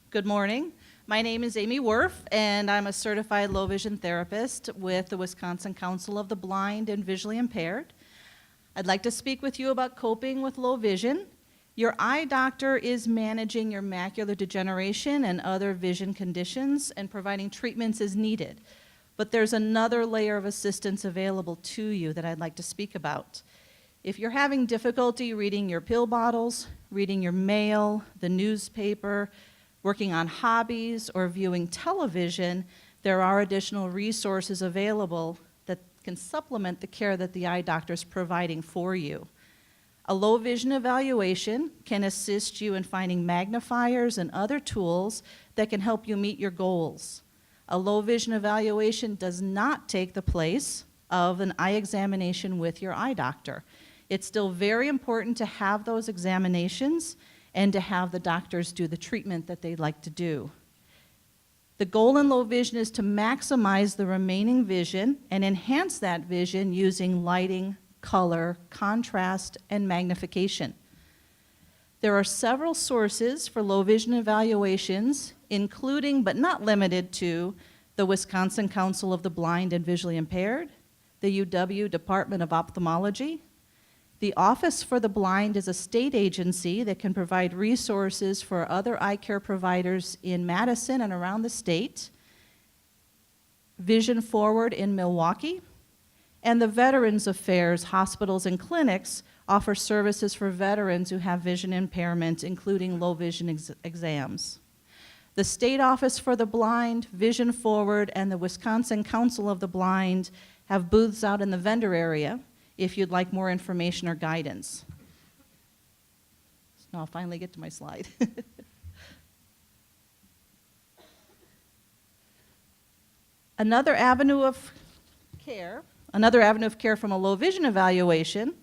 Good morning. My name is Amy Wurf, and I'm a certified low vision therapist with the Wisconsin Council of the Blind and Visually Impaired. I'd like to speak with you about coping with low vision. Your eye doctor is managing your macular degeneration and other vision conditions and providing treatments as needed. But there's another layer of assistance available to you that I'd like to speak about. If you're having difficulty reading your pill bottles, reading your mail, the newspaper, working on hobbies, or viewing television, there are additional resources available that can supplement the care that the eye doctor is providing for you. A low vision evaluation can assist you in finding magnifiers and other tools that can help you meet your goals. A low vision evaluation does not take the place of an eye examination with your eye doctor. It's still very important to have those examinations and to have the doctors do the treatment that they'd like to do. The goal in low vision is to maximize the remaining vision and enhance that vision using lighting, color, contrast, and magnification. There are several sources for low vision evaluations, including but not limited to the Wisconsin Council of the Blind and Visually Impaired, the UW Department of Ophthalmology. The Office for the Blind is a state agency that can provide resources for other eye care providers in Madison and around the state. Vision Forward in Milwaukee. And the Veterans Affairs hospitals and clinics offer services for veterans who have vision impairment, including low vision exams. The State Office for the Blind, Vision Forward, and the Wisconsin Council of the Blind have booths out in the vendor area if you'd like more information or guidance. So now I'll finally get to my slide. Another avenue of care from a low vision evaluation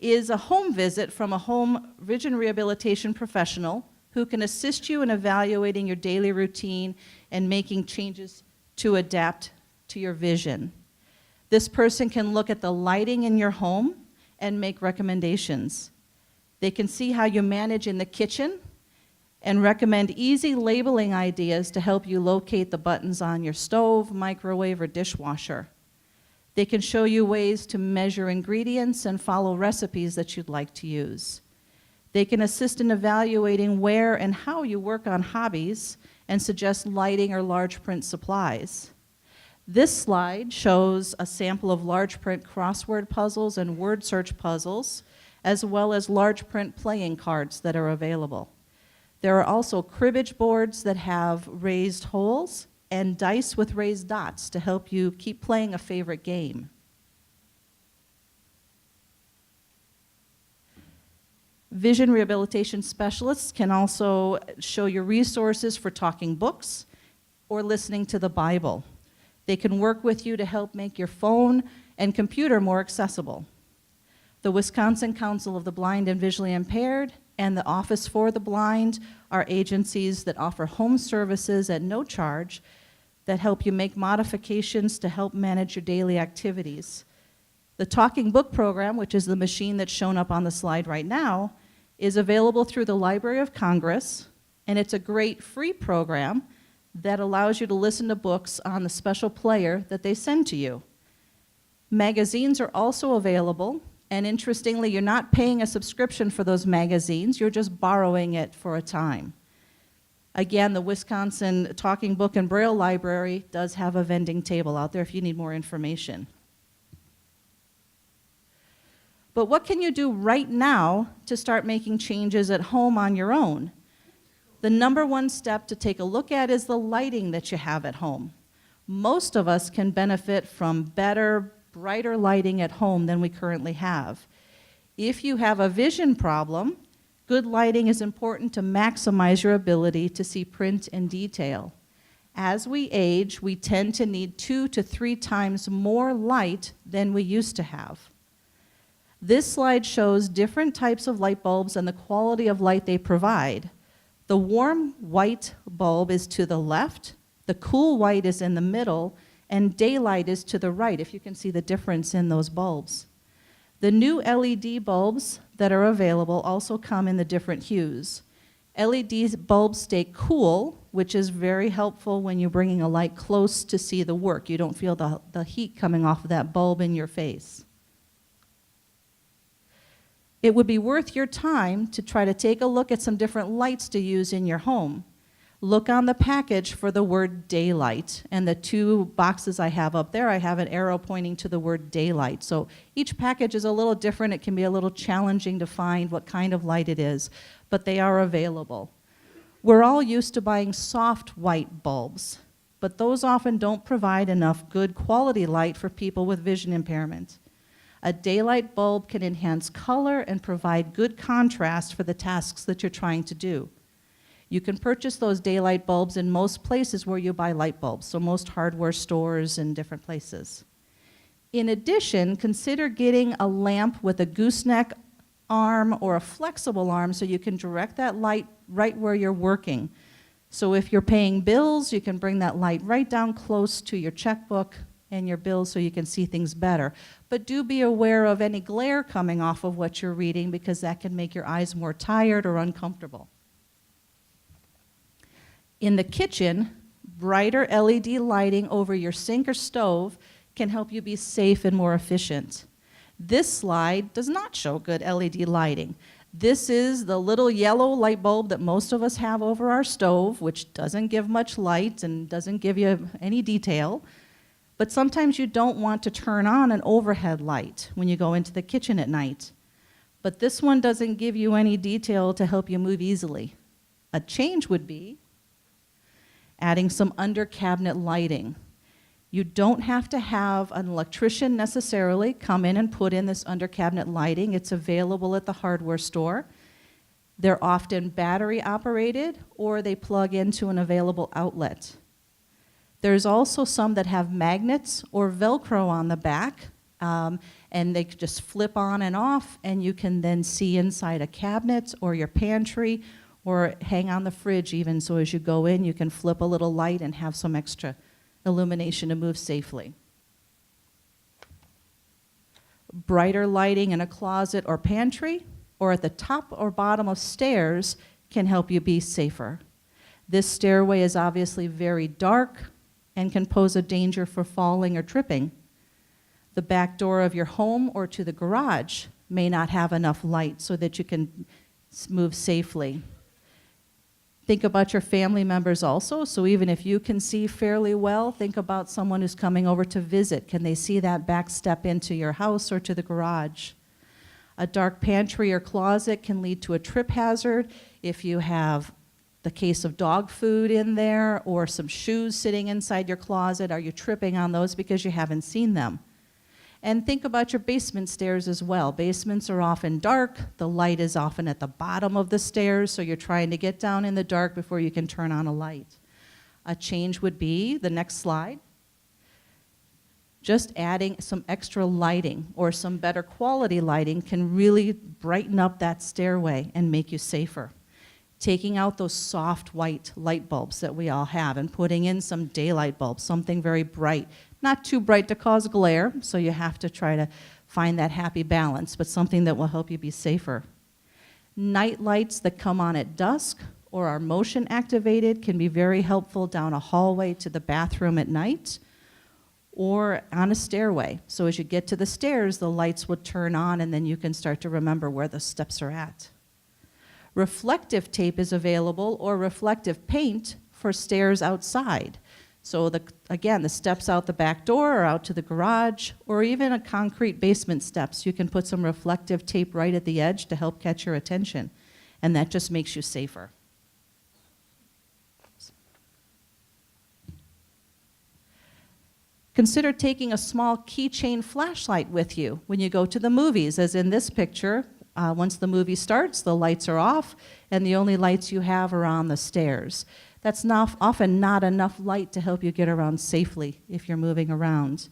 is a home visit from a home vision rehabilitation professional who can assist you in evaluating your daily routine and making changes to adapt to your vision. This person can look at the lighting in your home and make recommendations. They can see how you manage in the kitchen and recommend easy labeling ideas to help you locate the buttons on your stove, microwave, or dishwasher. They can show you ways to measure ingredients and follow recipes that you'd like to use. They can assist in evaluating where and how you work on hobbies and suggest lighting or large print supplies. This slide shows a sample of large print crossword puzzles and word search puzzles, as well as large print playing cards that are available. There are also cribbage boards that have raised holes and dice with raised dots to help you keep playing a favorite game. Vision rehabilitation specialists can also show you resources for talking books or listening to the Bible. They can work with you to help make your phone and computer more accessible. The Wisconsin Council of the Blind and Visually Impaired and the Office for the Blind are agencies that offer home services at no charge that help you make modifications to help manage your daily activities. The Talking Book program, which is the machine that's shown up on the slide right now, is available through the Library of Congress, and it's a great free program that allows you to listen to books on the special player that they send to you. Magazines are also available, and interestingly, you're not paying a subscription for those magazines, you're just borrowing it for a time. Again, the Wisconsin Talking Book and Braille Library does have a vending table out there if you need more information. But what can you do right now to start making changes at home on your own? The number one step to take a look at is the lighting that you have at home. Most of us can benefit from better, brighter lighting at home than we currently have. If you have a vision problem, good lighting is important to maximize your ability to see print and detail. As we age, we tend to need 2 to 3 times more light than we used to have. This slide shows different types of light bulbs and the quality of light they provide. The warm white bulb is to the left, the cool white is in the middle, and daylight is to the right, if you can see the difference in those bulbs. The new LED bulbs that are available also come in the different hues. LED bulbs stay cool, which is very helpful when you're bringing a light close to see the work. You don't feel the heat coming off of that bulb in your face. It would be worth your time to try to take a look at some different lights to use in your home. Look on the package for the word daylight, and the 2 boxes I have up there, I have an arrow pointing to the word daylight. So each package is a little different. It can be a little challenging to find what kind of light it is, but they are available. We're all used to buying soft white bulbs, but those often don't provide enough good quality light for people with vision impairment. A daylight bulb can enhance color and provide good contrast for the tasks that you're trying to do. You can purchase those daylight bulbs in most places where you buy light bulbs, so most hardware stores and different places. In addition, consider getting a lamp with a gooseneck arm or a flexible arm so you can direct that light right where you're working. So if you're paying bills, you can bring that light right down close to your checkbook and your bills so you can see things better. But do be aware of any glare coming off of what you're reading, because that can make your eyes more tired or uncomfortable. In the kitchen, brighter LED lighting over your sink or stove can help you be safe and more efficient. This slide does not show good LED lighting. This is the little yellow light bulb that most of us have over our stove, which doesn't give much light and doesn't give you any detail. But sometimes you don't want to turn on an overhead light when you go into the kitchen at night. But this one doesn't give you any detail to help you move easily. A change would be adding some under cabinet lighting. You don't have to have an electrician necessarily come in and put in this under cabinet lighting. It's available at the hardware store. They're often battery operated, or they plug into an available outlet. There's also some that have magnets or Velcro on the back, and they just flip on and off, and you can then see inside a cabinet or your pantry or hang on the fridge even, so as you go in, you can flip a little light and have some extra illumination to move safely. Brighter lighting in a closet or pantry, or at the top or bottom of stairs, can help you be safer. This stairway is obviously very dark and can pose a danger for falling or tripping. The back door of your home or to the garage may not have enough light so that you can move safely. Think about your family members also. So even if you can see fairly well, think about someone who's coming over to visit. Can they see that back step into your house or to the garage? A dark pantry or closet can lead to a trip hazard if you have the case of dog food in there or some shoes sitting inside your closet. Are you tripping on those because you haven't seen them? And think about your basement stairs as well. Basements are often dark. The light is often at the bottom of the stairs, so you're trying to get down in the dark before you can turn on a light. A change would be, the next slide, just adding some extra lighting or some better quality lighting can really brighten up that stairway and make you safer. Taking out those soft white light bulbs that we all have and putting in some daylight bulbs, something very bright. Not too bright to cause glare, so you have to try to find that happy balance, but something that will help you be safer. Night lights that come on at dusk or are motion activated can be very helpful down a hallway to the bathroom at night or on a stairway. So as you get to the stairs, the lights would turn on and then you can start to remember where the steps are at. Reflective tape is available, or reflective paint for stairs outside. So again, the steps out the back door or out to the garage, or even a concrete basement steps, you can put some reflective tape right at the edge to help catch your attention, and that just makes you safer. Consider taking a small keychain flashlight with you when you go to the movies, as in this picture. Once the movie starts, the lights are off, and the only lights you have are on the stairs. That's often not enough light to help you get around safely if you're moving around.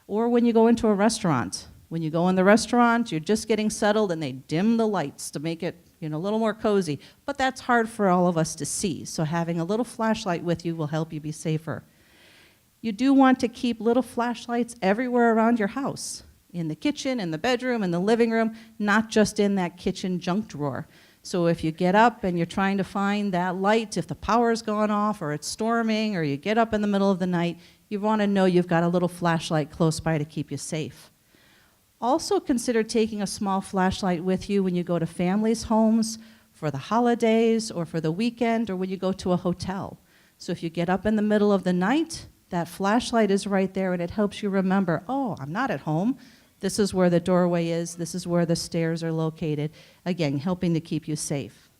Or when you go into a restaurant. When you go in the restaurant, you're just getting settled, and they dim the lights to make it a little more cozy. But that's hard for all of us to see, so having a little flashlight with you will help you be safer. You do want to keep little flashlights everywhere around your house. In the kitchen, in the bedroom, in the living room, not just in that kitchen junk drawer. So if you get up and you're trying to find that light, if the power's gone off or it's storming or you get up in the middle of the night, you want to know you've got a little flashlight close by to keep you safe. Also consider taking a small flashlight with you when you go to families' homes for the holidays or for the weekend or when you go to a hotel. So if you get up in the middle of the night, that flashlight is right there and it helps you remember, oh, I'm not at home. This is where the doorway is. This is where the stairs are located. Again, helping to keep you safe.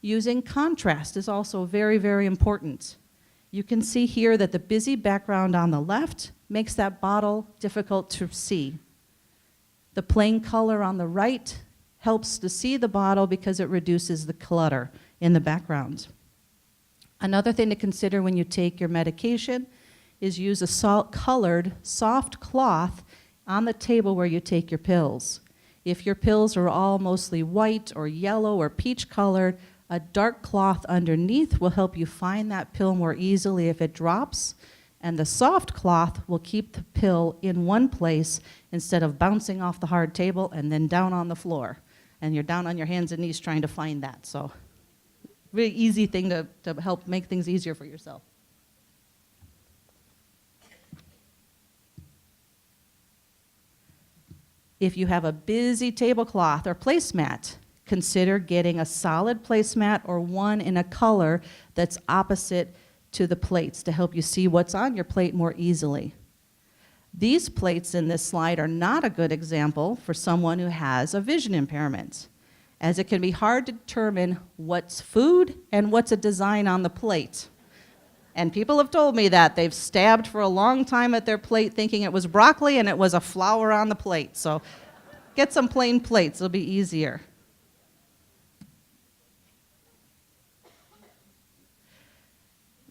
Using contrast is also very, very important. You can see here that the busy background on the left makes that bottle difficult to see. The plain color on the right helps to see the bottle because it reduces the clutter in the background. Another thing to consider when you take your medication is use a colored soft cloth on the table where you take your pills. If your pills are all mostly white or yellow or peach colored, a dark cloth underneath will help you find that pill more easily if it drops, and the soft cloth will keep the pill in one place instead of bouncing off the hard table and then down on the floor. And you're down on your hands and knees trying to find that. So, really easy thing to help make things easier for yourself. If you have a busy tablecloth or placemat, consider getting a solid placemat or one in a color that's opposite to the plates to help you see what's on your plate more easily. These plates in this slide are not a good example for someone who has a vision impairment, as it can be hard to determine what's food and what's a design on the plate. And people have told me that. They've stabbed for a long time at their plate thinking it was broccoli and it was a flower on the plate. So get some plain plates, it'll be easier.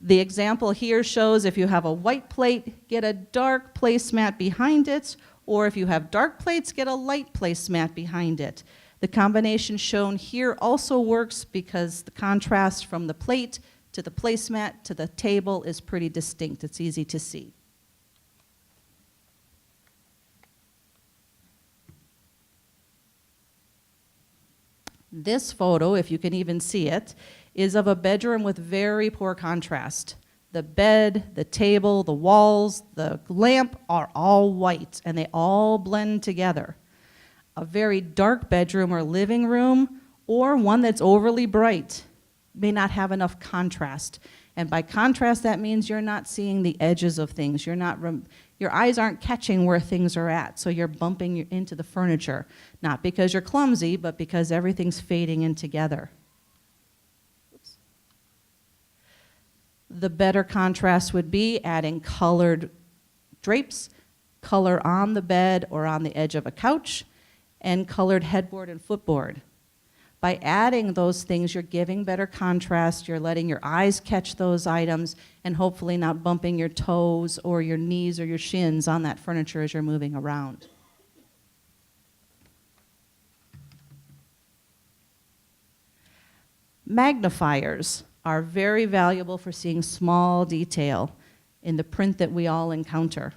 The example here shows if you have a white plate, get a dark placemat behind it, or if you have dark plates, get a light placemat behind it. The combination shown here also works because the contrast from the plate to the placemat to the table is pretty distinct. It's easy to see. This photo, if you can even see it, is of a bedroom with very poor contrast. The bed, the table, the walls, the lamp are all white and they all blend together. A very dark bedroom or living room, or one that's overly bright, may not have enough contrast. And by contrast, that means you're not seeing the edges of things. Your eyes aren't catching where things are at, so you're bumping into the furniture. Not because you're clumsy, but because everything's fading in together. Oops. The better contrast would be adding colored drapes, color on the bed or on the edge of a couch, and colored headboard and footboard. By adding those things, you're giving better contrast, you're letting your eyes catch those items, and hopefully not bumping your toes or your knees or your shins on that furniture as you're moving around. Magnifiers are very valuable for seeing small detail in the print that we all encounter.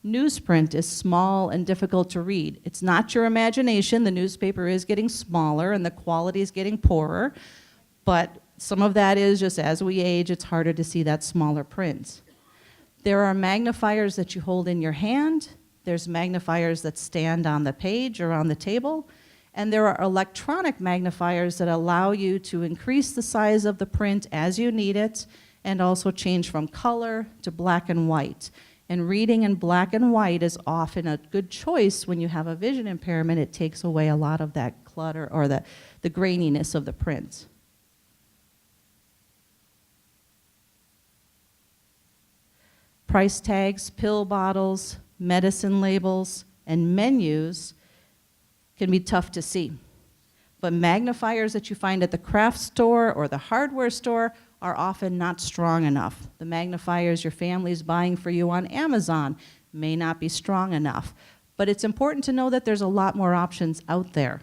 Newsprint is small and difficult to read. It's not your imagination. The newspaper is getting smaller and the quality is getting poorer, but some of that is just as we age, it's harder to see that smaller print. There are magnifiers that you hold in your hand. There's magnifiers that stand on the page or on the table. And there are electronic magnifiers that allow you to increase the size of the print as you need it and also change from color to black and white. And reading in black and white is often a good choice when you have a vision impairment. It takes away a lot of that clutter or the graininess of the print. Price tags, pill bottles, medicine labels, and menus can be tough to see. But magnifiers that you find at the craft store or the hardware store are often not strong enough. The magnifiers your family's buying for you on Amazon may not be strong enough. But it's important to know that there's a lot more options out there.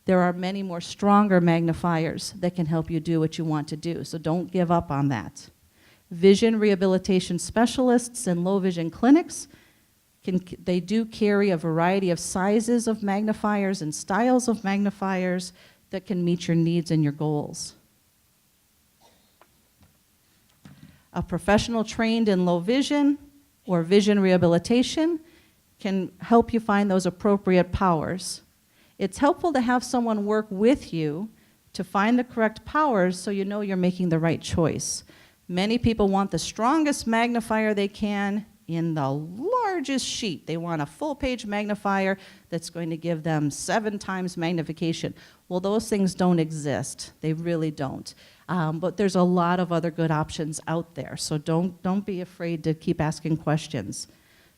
There are many more stronger magnifiers that can help you do what you want to do, so don't give up on that. Vision rehabilitation specialists and low vision clinics They do carry a variety of sizes of magnifiers and styles of magnifiers that can meet your needs and your goals. A professional trained in low vision or vision rehabilitation can help you find those appropriate powers. It's helpful to have someone work with you to find the correct powers so you know you're making the right choice. Many people want the strongest magnifier they can in the largest sheet. They want a full-page magnifier that's going to give them 7 times magnification. Well, those things don't exist. They really don't. But there's a lot of other good options out there, so don't be afraid to keep asking questions.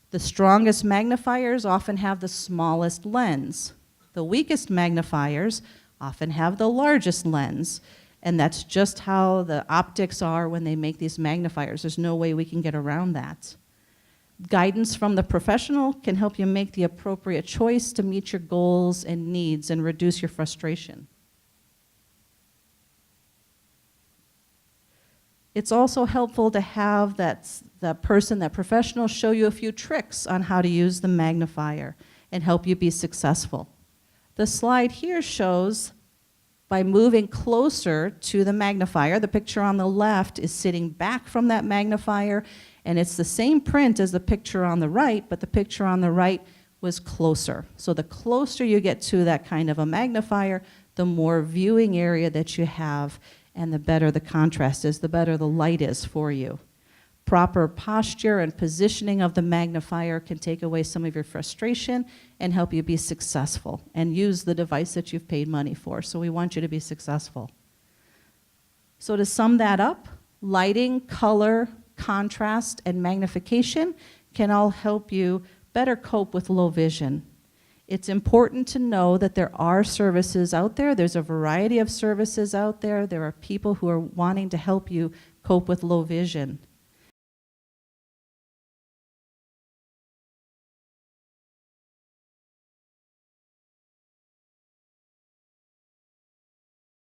The strongest magnifiers often have the smallest lens. The weakest magnifiers often have the largest lens. And that's just how the optics are when they make these magnifiers. There's no way we can get around that. Guidance from the professional can help you make the appropriate choice to meet your goals and needs and reduce your frustration. It's also helpful to have that professional show you a few tricks on how to use the magnifier and help you be successful. The slide here shows by moving closer to the magnifier. The picture on the left is sitting back from that magnifier, and it's the same print as the picture on the right, but the picture on the right was closer. So the closer you get to that kind of a magnifier, the more viewing area that you have, and the better the contrast is, the better the light is for you. Proper posture and positioning of the magnifier can take away some of your frustration and help you be successful and use the device that you've paid money for. So we want you to be successful. So to sum that up, lighting, color, contrast, and magnification can all help you better cope with low vision. It's important to know that there are services out there. There's a variety of services out there. There are people who are wanting to help you cope with low vision.